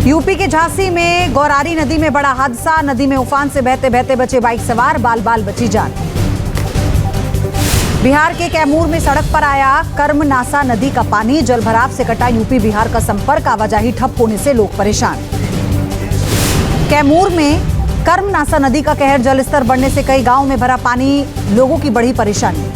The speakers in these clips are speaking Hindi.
यूपी के झांसी में गौरारी नदी में बड़ा हादसा। नदी में उफान से बहते बहते बचे बाइक सवार, बाल बाल बची जान। बिहार के कैमूर में सड़क पर आया कर्मनासा नदी का पानी। जलभराव से कटा यूपी बिहार का संपर्क, आवाजाही ठप होने से लोग परेशान। कैमूर में कर्मनासा नदी का कहर, जलस्तर बढ़ने से कई गांवों में भरा पानी, लोगों की बड़ी परेशानी।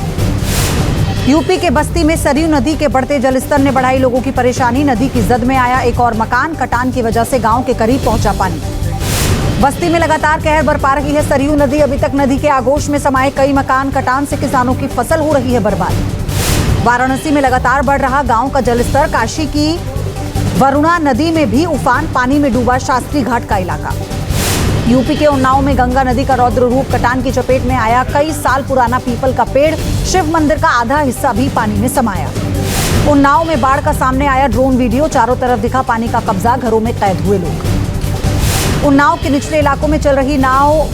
यूपी के बस्ती में सरयू नदी के बढ़ते जलस्तर ने बढ़ाई लोगों की परेशानी। नदी की जद में आया एक और मकान, कटान की वजह से गांव के करीब पहुंचा पानी। बस्ती में लगातार कहर बरपा रही है सरयू नदी। अभी तक नदी के आगोश में समाये कई मकान, कटान से किसानों की फसल हो रही है बर्बाद। वाराणसी में लगातार बढ़ रहा गांव का जलस्तर। काशी की वरुणा नदी में भी उफान, पानी में डूबा शास्त्री घाट का इलाका। यूपी के उन्नाव में गंगा नदी का रौद्र रूप, कटान की चपेट में आया कई साल पुराना पीपल का पेड़। शिव मंदिर का आधा हिस्सा भी पानी में समाया। उन्नाव में बाढ़ का सामने आया ड्रोन वीडियो, चारों तरफ दिखा पानी का कब्जा, घरों में कैद हुए लोग। उन्नाव के निचले इलाकों में चल रही नाव,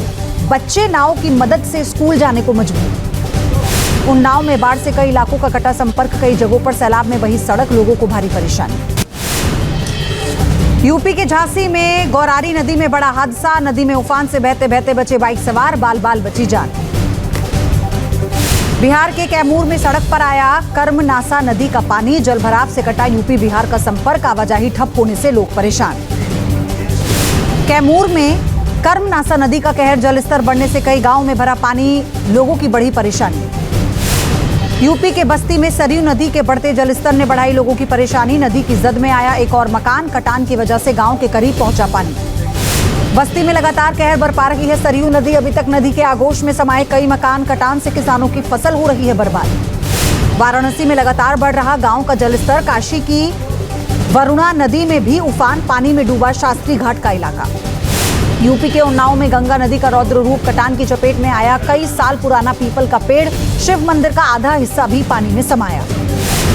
बच्चे नाव की मदद से स्कूल जाने को मजबूर। उन्नाव में बाढ़ से कई इलाकों का कटा संपर्क, कई जगहों पर सैलाब में बही सड़क, लोगों को भारी परेशानी। यूपी के झांसी में गौरारी नदी में बड़ा हादसा। नदी में उफान से बहते बहते बचे बाइक सवार, बाल बाल बची जान। बिहार के कैमूर में सड़क पर आया कर्मनासा नदी का पानी। जलभराव से कटा यूपी बिहार का संपर्क, आवाजाही ठप होने से लोग परेशान। कैमूर में कर्मनासा नदी का कहर, जलस्तर बढ़ने से कई गांवों में भरा पानी, लोगों की बड़ी परेशानी। यूपी के बस्ती में सरयू नदी के बढ़ते जलस्तर ने बढ़ाई लोगों की परेशानी। नदी की जद में आया एक और मकान, कटान की वजह से गांव के करीब पहुंचा पानी। बस्ती में लगातार कहर बरपा रही है सरयू नदी। अभी तक नदी के आगोश में समाये कई मकान, कटान से किसानों की फसल हो रही है बर्बाद। वाराणसी में लगातार बढ़ रहा गांव का जलस्तर। काशी की वरुणा नदी में भी उफान, पानी में डूबा शास्त्री घाट का इलाका। यूपी के उन्नाव में गंगा नदी का रौद्र रूप, कटान की चपेट में आया कई साल पुराना पीपल का पेड़। शिव मंदिर का आधा हिस्सा भी पानी में समाया।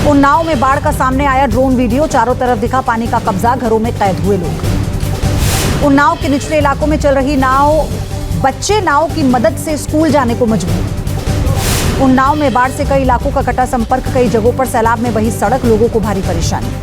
उन्नाव में बाढ़ का सामने आया ड्रोन वीडियो, चारों तरफ दिखा पानी का कब्जा, घरों में कैद हुए लोग। उन्नाव के निचले इलाकों में चल रही नाव, बच्चे नाव की मदद से स्कूल जाने को मजबूर। उन्नाव में बाढ़ से कई इलाकों का कटा संपर्क, कई जगहों पर सैलाब में बही सड़क, लोगों को भारी परेशानी।